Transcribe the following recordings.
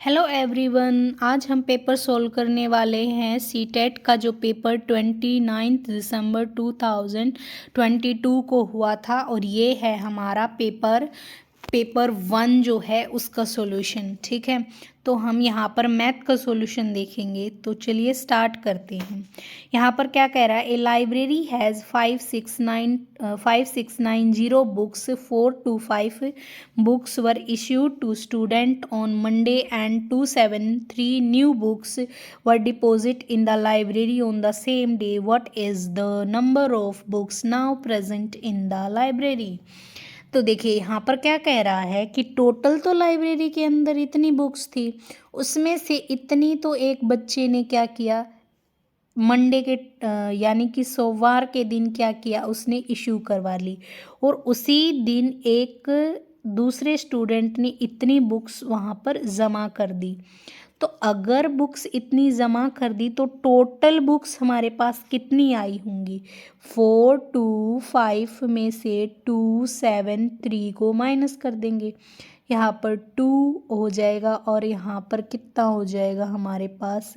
Hello everyone, आज हम paper solve करने वाले हैं सीटेट का जो पेपर 29 दिसंबर 2022 को हुआ था। और ये है हमारा पेपर 1 जो है उसका सॉल्यूशन। ठीक है, तो हम यहाँ पर मैथ का सॉल्यूशन देखेंगे। तो चलिए स्टार्ट करते हैं। यहाँ पर क्या कह रहा है, ए library has 5690 books, 4 to 5 books were issued to student on Monday and 273 new books were deposited in the library on the same day. What is the number of books now present in the library? तो देखिए यहाँ पर क्या कह रहा है कि total तो लाइब्रेरी के अंदर इतनी बुक्स थी, उसमें से इतनी तो एक बच्चे ने क्या किया, मंडे के यानी कि सोमवार के दिन क्या किया, उसने इशू करवा ली। और उसी दिन एक दूसरे स्टूडेंट ने इतनी बुक्स वहाँ पर ज़मा कर दी। तो अगर बुक्स इतनी ज़मा कर दी तो टोटल बुक्स हमारे पास कितनी आई होंगी। 4 to 5 में से 2 7 3 को माइनस कर देंगे, यहाँ पर 2 हो जाएगा और यहाँ पर कितना हो जाएगा, हमारे पास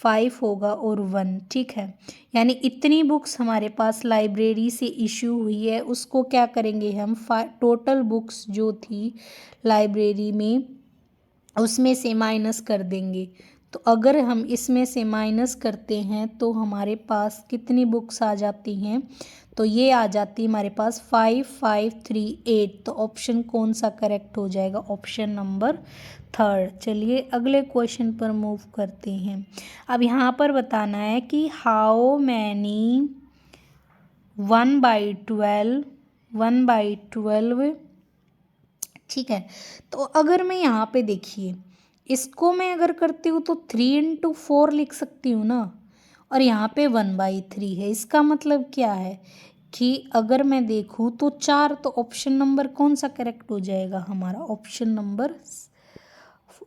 5 होगा और 1। ठीक है, यानी इतनी बुक्स हमारे पास लाइब्रेरी से इशू हुई है, उसको क्या करेंगे हम, टोटल बुक्स जो थी लाइब्रेरी में उसमें से माइनस कर देंगे। तो अगर हम इसमें से माइनस करते हैं तो हमारे पास कितनी बुक्स आ जाती हैं, तो ये आ जाती है हमारे पास 5538। तो ऑप्शन कौन सा करेक्ट हो जाएगा, ऑप्शन नंबर 3rd। चलिए अगले क्वेश्चन पर मूव करते हैं। अब यहाँ पर बताना है कि हाउ मैनी 1/12 ठीक है। तो अगर मैं यहाँ पे देखिए, इसको मैं अगर करती हूँ तो 3 into 4 लिख सकती हूँ ना, और यहाँ पे 1/3 है। इसका मतलब क्या है कि अगर मैं देखूँ तो 4, तो ऑप्शन नंबर कौन सा करेक्ट हो जाएगा, हमारा ऑप्शन नंबर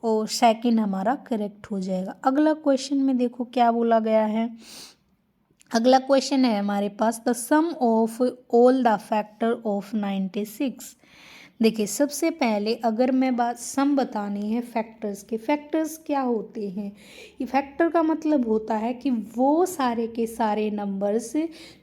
और सेकंड हमारा करेक्ट हो जाएगा। अगला क्वेश्चन में देखो क्या बोला गया है। अगला क्वेश्चन है हमारे पास, the sum of all the factor of 96। देखिए सबसे पहले अगर मैं बात सम बतानी है फैक्टर्स के, फैक्टर्स क्या होते हैं, ये फैक्टर का मतलब होता है कि वो सारे के सारे नंबर्स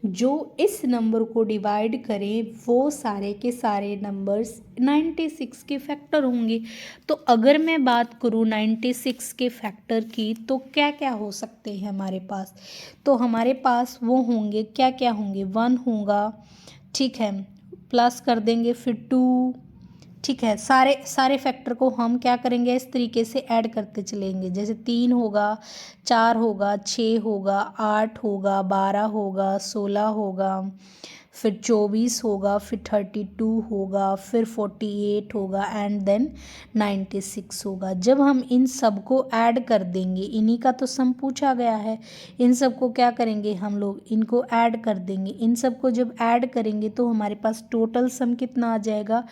जो इस नंबर को डिवाइड करें, वो सारे के सारे नंबर्स 96 के फैक्टर होंगे। तो अगर मैं बात करूँ 96 के फैक्टर की, तो क्या क्या हो सकते हैं हमारे पास, तो हमारे पास वो होंगे, क्या क्या होंगे, 1 होगा, ठीक है, प्लस कर देंगे, फिर 2, ठीक है। सारे फैक्टर को हम क्या करेंगे, इस तरीके से ऐड करते चलेंगे, जैसे 3 होगा, 4 होगा, 6 होगा, 8 होगा, 12 होगा, 16 होगा, फिर 24 होगा, फिर 32 होगा, फिर 48 होगा एंड देन 96 होगा। जब हम इन सब को ऐड कर देंगे, इन्हीं का तो सम पूछा गया है, इन सब को क्या करेंगे हम लोग, इनको ऐड कर देंगे। इन सब को जब ऐड करेंगे तो हमारे पास टोटल सम कितना आ जाएगा,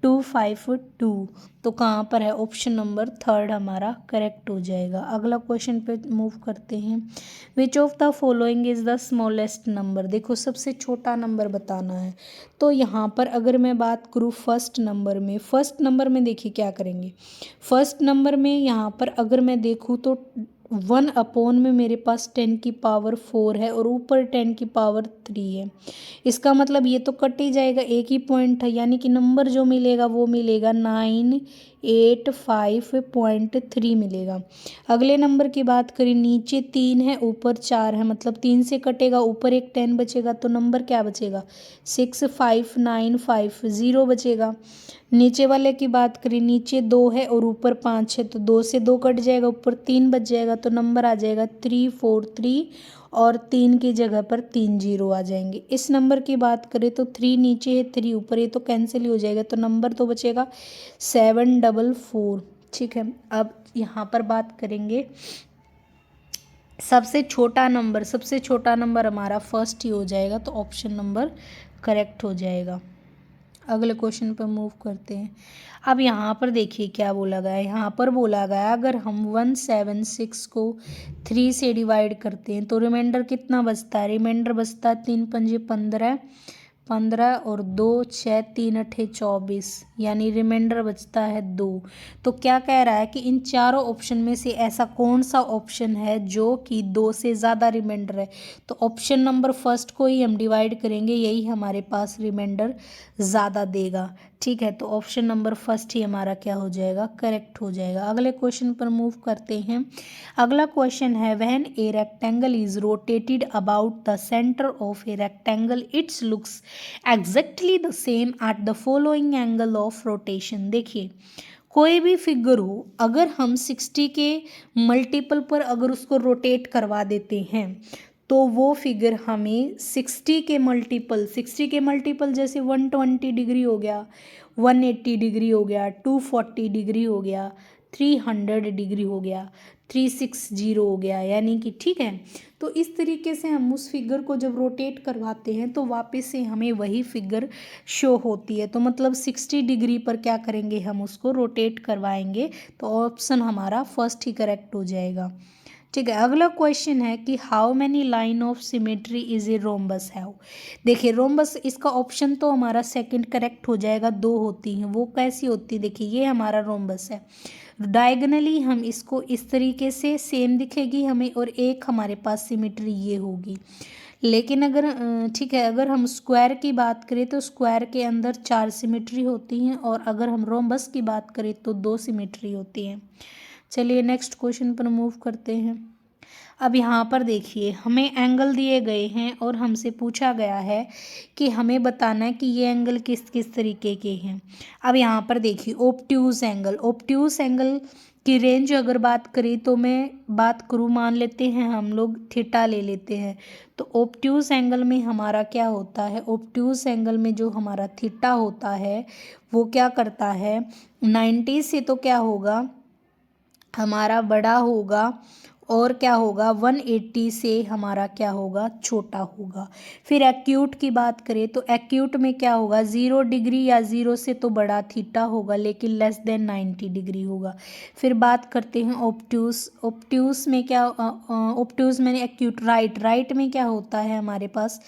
252। तो कहाँ पर है, ऑप्शन नंबर 3rd हमारा करेक्ट हो जाएगा। अगला क्वेश्चन पे मूव करते हैं। Which of the following is the smallest number. देखो सबसे छोटा नंबर बताना है। तो यहाँ पर अगर मैं बात करूँ फर्स्ट नंबर में देखिए क्या करेंगे। फर्स्ट नंबर में यहाँ पर अगर मैं देखूँ तो 1 में मेरे पास 10 की पावर 4 है और ऊपर 10 की पावर 3 है। इसका मतलब ये तो कट ही जाएगा, एक ही पॉइंट है, यानी कि नंबर जो मिलेगा वो मिलेगा 985.3 मिलेगा। अगले नंबर की बात करें, नीचे 3 है ऊपर 4 है, मतलब 3 से कटेगा, ऊपर एक 10 बचेगा, तो नंबर क्या बचेगा, 6595 बचेगा। नीचे वाले की बात करें, नीचे 2 है और ऊपर 5 है, तो 2 से 2 कट जाएगा, ऊपर 3 बच जाएगा, तो नंबर आ जाएगा 343 और 3 की जगह पर 3 0 आ जाएंगे। इस नंबर की बात करें तो 3 नीचे है, 3 ऊपर है, तो कैंसिल ही हो जाएगा, तो नंबर तो बचेगा 744। ठीक है, अब यहाँ पर बात करेंगे सबसे छोटा नंबर हमारा फर्स्ट ही हो जाएगा, तो ऑप्शन नंबर करेक्ट हो जाएगा। अगले क्वेश्चन पर मूव करते हैं। अब यहाँ पर देखिए क्या बोला गया है, यहाँ पर बोला गया अगर हम 176 को 3 से डिवाइड करते हैं तो रिमाइंडर कितना बचता है, रिमाइंडर बचता है 3 पंजे 15, 15 और 2 6 3 अठे 24, यानी रिमाइंडर बचता है 2। तो क्या कह रहा है कि इन चारों ऑप्शन में से ऐसा कौन सा ऑप्शन है जो कि 2 से ज़्यादा रिमाइंडर है। तो ऑप्शन नंबर फर्स्ट को ही हम डिवाइड करेंगे, यही हमारे पास रिमाइंडर ज़्यादा देगा। ठीक है, तो ऑप्शन नंबर फर्स्ट ही हमारा क्या हो जाएगा, करेक्ट हो जाएगा। अगले क्वेश्चन पर मूव करते हैं। अगला क्वेश्चन है when a rectangle is rotated about the centre of a rectangle it's looks exactly the same at the following angle of rotation. देखिए, कोई भी फिगर हो, अगर हम 60 के मल्टीपल पर अगर उसको रोटेट करवा देते हैं तो वो फिगर हमें 60 के मल्टीपल जैसे 120 डिग्री हो गया, 180 डिग्री हो गया, 240 डिग्री हो गया, 300 डिग्री हो गया, 360 हो गया, यानी कि ठीक है। तो इस तरीके से हम उस फिगर को जब रोटेट करवाते हैं तो वापस से हमें वही फिगर शो होती है। तो मतलब 60 डिग्री पर क्या करेंगे, हम उसको रोटेट करवाएंगे। तो ऑप्शन हमारा फर्स्ट ही करेक्ट हो जाएगा। ठीक है, अगला क्वेश्चन है कि how many line of symmetry is a rhombus have. देखिए, रोम्बस इसका ऑप्शन तो हमारा सेकंड करेक्ट हो जाएगा, 2 होती हैं। वो कैसी होती है, देखिए ये हमारा रोम्बस है। डायगनली हम इसको इस तरीके से सेम दिखेगी हमें, और एक हमारे पास सिमेट्री ये होगी। लेकिन अगर ठीक है, अगर हम स्क्वायर की बात करें तो स्क्वायर के अंदर 4 सिमेट्री होती हैं, और अगर हम रोम्बस की बात करें तो 2 सिमेट्री होती हैं। चलिए नेक्स्ट क्वेश्चन पर मूव करते हैं। अब यहाँ पर देखिए, हमें एंगल दिए गए हैं और हमसे पूछा गया है कि हमें बताना है कि ये एंगल किस किस तरीके के हैं। अब यहाँ पर देखिए, ऑब्ट्यूज एंगल की रेंज अगर बात करें तो मैं बात करूँ, मान लेते हैं हम लोग थीटा ले लेते हैं। तो ऑब्ट्यूज एंगल में हमारा क्या होता है, ऑब्ट्यूज एंगल में जो हमारा थीटा होता है वो क्या करता है, 90 से तो क्या होगा हमारा बड़ा होगा, और क्या होगा 180 से हमारा क्या होगा, छोटा होगा। फिर एक्यूट की बात करें तो एक्यूट में क्या होगा, 0 डिग्री या 0 से तो बड़ा थीटा होगा लेकिन लेस देन 90 डिग्री होगा। फिर बात करते हैं ऑब्ट्यूज में क्या, ऑब्ट्यूज में एक्यूट राइट में क्या होता है हमारे पास,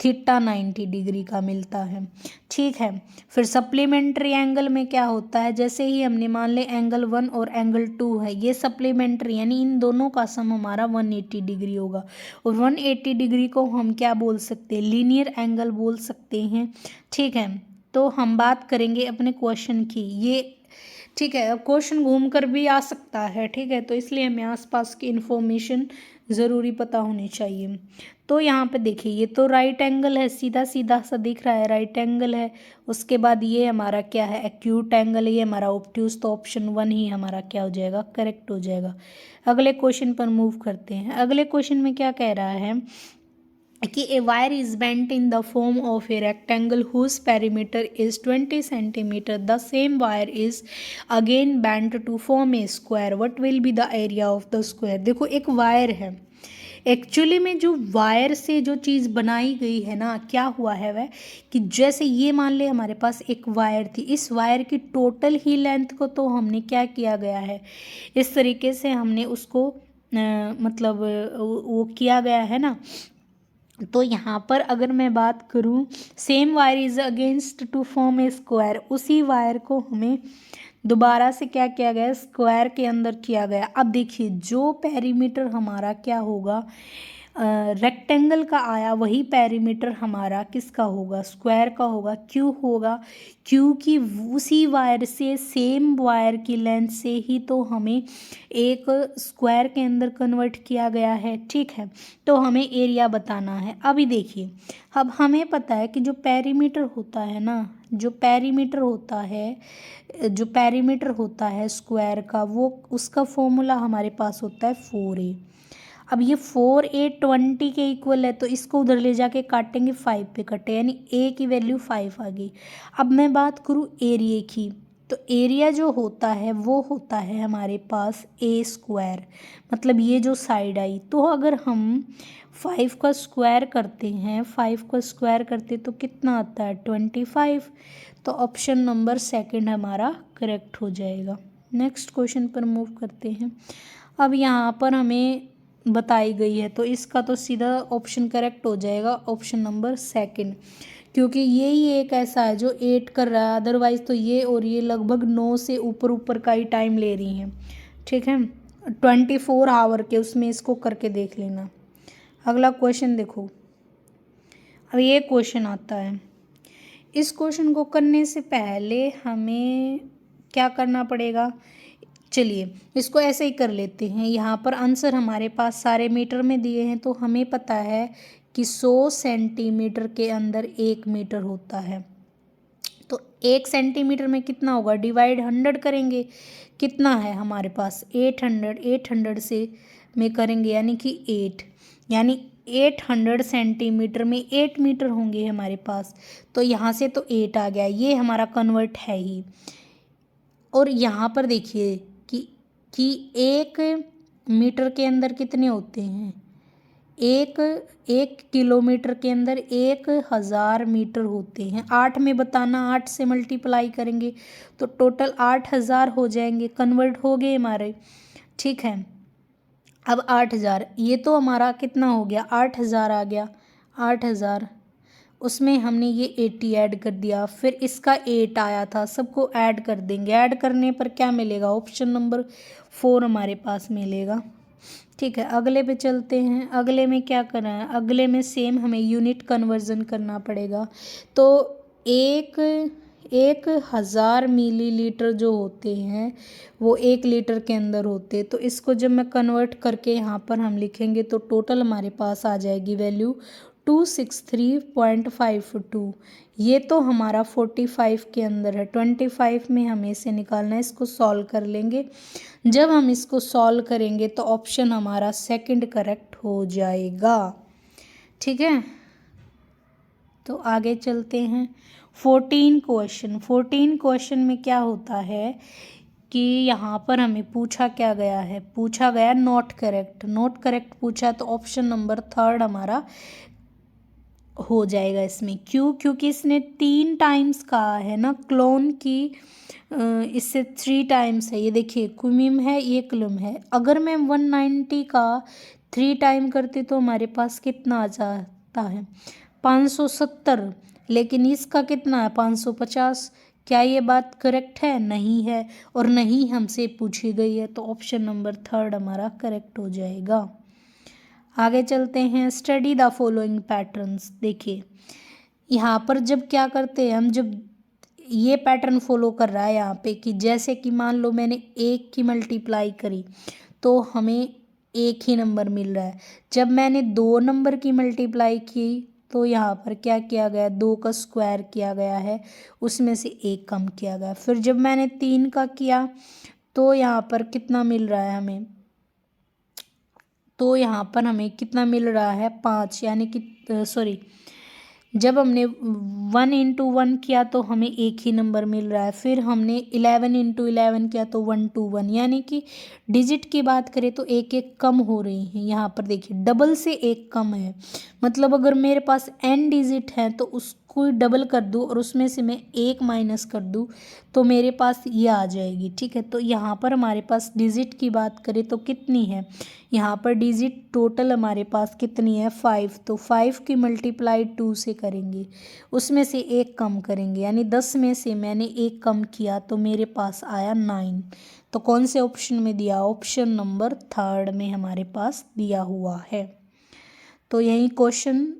थीटा 90 डिग्री का मिलता है। ठीक है, फिर सप्लीमेंट्री एंगल में क्या होता है, जैसे ही हमने मान ले एंगल 1 और एंगल 2 है, ये सप्लीमेंट्री यानी इन दोनों का सम हमारा 180 डिग्री होगा। और 180 डिग्री को हम क्या बोल सकते हैं, लीनियर एंगल बोल सकते हैं। ठीक है, तो हम बात करेंगे अपने क्वेश्चन की। ये ठीक है, क्वेश्चन घूम कर भी आ सकता है, ठीक है, तो इसलिए हमें आसपास की इन्फॉर्मेशन ज़रूरी पता होनी चाहिए। तो यहाँ पे देखिए, ये तो राइट एंगल है, सीधा सीधा सा दिख रहा है, राइट एंगल है। उसके बाद ये हमारा क्या है, एक्यूट एंगल है, ये हमारा ऑब्ट्यूज। तो ऑप्शन 1 ही हमारा क्या हो जाएगा, करेक्ट हो जाएगा। अगले क्वेश्चन पर मूव करते हैं। अगले क्वेश्चन में क्या कह रहा है कि a wire is bent in the form of a rectangle whose perimeter is 20 centimetre, the same wire is again bent to form a square, what will be the area of the square. देखो, एक wire है, actually में जो wire से जो चीज़ बनाई गई है ना, क्या हुआ है वह कि जैसे ये मान ले हमारे पास एक वायर थी, इस वायर की टोटल ही लेंथ को तो हमने क्या किया गया है, इस तरीके से हमने उसको मतलब वो किया गया है ना। तो यहाँ पर अगर मैं बात करूँ, same wire is against to form a square, उसी वायर को हमें दोबारा से क्या किया गया, स्क्वायर के अंदर किया गया। अब देखिए, जो पेरीमीटर हमारा क्या होगा, रेक्टेंगल का आया, वही पेरीमीटर हमारा किसका होगा, स्क्वायर का होगा। क्यों होगा, क्योंकि उसी वायर से, सेम वायर की लेंथ से ही तो हमें एक स्क्वायर के अंदर कन्वर्ट किया गया है। ठीक है, तो हमें एरिया बताना है। अभी देखिए, अब हमें पता है कि जो पेरीमीटर होता है ना, जो पेरीमीटर होता है स्क्वायर का, वो उसका फॉर्मूला हमारे पास होता है 4a। अब ये 4a 20 के इक्वल है, तो इसको उधर ले जाके काटेंगे, 5 पे कटे, यानी a की वैल्यू 5 आ गई। अब मैं बात करूँ एरिया की, तो एरिया जो होता है वो होता है हमारे पास a स्क्वायर, मतलब ये जो साइड आई। तो अगर हम 5 का स्क्वायर करते हैं, 5 का स्क्वायर करते तो कितना आता है, 25। तो ऑप्शन नंबर सेकंड हमारा करेक्ट हो जाएगा। नेक्स्ट क्वेश्चन पर मूव करते हैं। अब यहाँ पर हमें बताई गई है तो इसका तो सीधा ऑप्शन करेक्ट हो जाएगा, ऑप्शन नंबर सेकंड, क्योंकि यही एक ऐसा है जो 8 कर रहा है, अदरवाइज़ तो ये और ये लगभग 9 से ऊपर ऊपर का ही टाइम ले रही हैं। ठीक है, 24 आवर के, उसमें इसको करके देख लेना। अगला क्वेश्चन देखो, अब ये क्वेश्चन आता है। इस क्वेश्चन को करने से पहले हमें क्या करना पड़ेगा, चलिए इसको ऐसे ही कर लेते हैं। यहाँ पर आंसर हमारे पास सारे मीटर में दिए हैं, तो हमें पता है कि 100 सेंटीमीटर के अंदर 1 मीटर होता है। तो 1 सेंटीमीटर में कितना होगा, डिवाइड 100 करेंगे, कितना है हमारे पास 800, 800 से में करेंगे यानी कि 8, यानी 800 सेंटीमीटर में 8 मीटर होंगे हमारे पास। तो यहाँ से तो 8 आ गया, ये हमारा कन्वर्ट है ही। और यहाँ पर देखिए कि 1 मीटर के अंदर कितने होते हैं, एक किलोमीटर के अंदर 1000 मीटर होते हैं। 8 में बताना, 8 से मल्टीप्लाई करेंगे तो टोटल 8000 हो जाएंगे, कन्वर्ट हो गए हमारे। ठीक है, अब 8000, ये तो हमारा कितना हो गया, 8000 आ गया, 8000 उसमें हमने ये 80 ऐड कर दिया, फिर इसका 8 आया था, सबको ऐड कर देंगे। ऐड करने पर क्या मिलेगा, ऑप्शन नंबर 4 हमारे पास मिलेगा। ठीक है, अगले पे चलते हैं। अगले में क्या करना है, अगले में सेम हमें यूनिट कन्वर्जन करना पड़ेगा। तो 1000 मिलीलीटर जो होते हैं वो 1 लीटर के अंदर होते हैं। तो इसको जब मैं कन्वर्ट करके यहाँ पर हम लिखेंगे तो टोटल हमारे पास आ जाएगी वैल्यू 263.52। ये तो हमारा 45 के अंदर है, 25 में हमें इसे निकालना है। इसको सॉल्व कर लेंगे। जब हम इसको सॉल्व करेंगे तो ऑप्शन हमारा सेकंड करेक्ट हो जाएगा। ठीक है, तो आगे चलते हैं। 14 क्वेश्चन में क्या होता है कि यहाँ पर हमें पूछा क्या गया है, पूछा गया नॉट करेक्ट पूछा, तो ऑप्शन नंबर 3 हमारा हो जाएगा इसमें। क्यों, क्योंकि इसने 3 टाइम्स कहा है ना, क्लोन की इससे 3 टाइम्स है। ये देखिए कुमिम है, ये क्लुम है। अगर मैं 190 का 3 टाइम करती तो हमारे पास कितना आ जाता है, 570, लेकिन इसका कितना है 550। क्या ये बात करेक्ट है, नहीं है, और नहीं हमसे पूछी गई है, तो ऑप्शन नंबर 3 हमारा करेक्ट हो जाएगा। आगे चलते हैं। Study the following patterns. देखिए यहाँ पर जब क्या करते हैं हम, जब ये पैटर्न फॉलो कर रहा है यहाँ पे कि जैसे कि मान लो मैंने 1 की मल्टीप्लाई करी तो हमें 1 ही नंबर मिल रहा है। जब मैंने 2 नंबर की मल्टीप्लाई की तो यहाँ पर क्या किया गया, 2 का स्क्वायर किया गया है, उसमें से 1 कम किया गया। फिर जब मैंने 3 का किया तो यहाँ पर कितना मिल रहा है हमें, तो यहाँ पर हमें कितना मिल रहा है 5, यानी कि सॉरी, जब हमने 1 इंटू 1 किया तो हमें 1 ही नंबर मिल रहा है। फिर हमने 11 इंटू 11 किया तो 1 to 1, यानी कि डिजिट की बात करें तो 1 1 कम हो रही है। यहाँ पर देखिए डबल से 1 कम है, मतलब अगर मेरे पास n डिजिट है तो उसको डबल कर दूँ और उसमें से मैं 1 माइनस कर दूँ तो मेरे पास ये आ जाएगी। ठीक है, तो यहाँ पर हमारे पास डिजिट की बात करें तो कितनी है, यहाँ पर डिजिट टोटल हमारे पास कितनी है 5, तो 5 की मल्टीप्लाई 2 से करेंगे, उसमें से 1 कम करेंगे, यानी 10 में से मैंने 1 कम किया तो मेरे पास आया 9। तो कौन से ऑप्शन में दिया, ऑप्शन नंबर 3 में हमारे पास दिया हुआ है। तो यही क्वेश्चन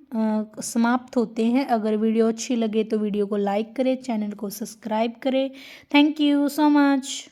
समाप्त होते हैं। अगर वीडियो अच्छी लगे तो वीडियो को लाइक करें, चैनल को सब्सक्राइब करें। Thank you so much.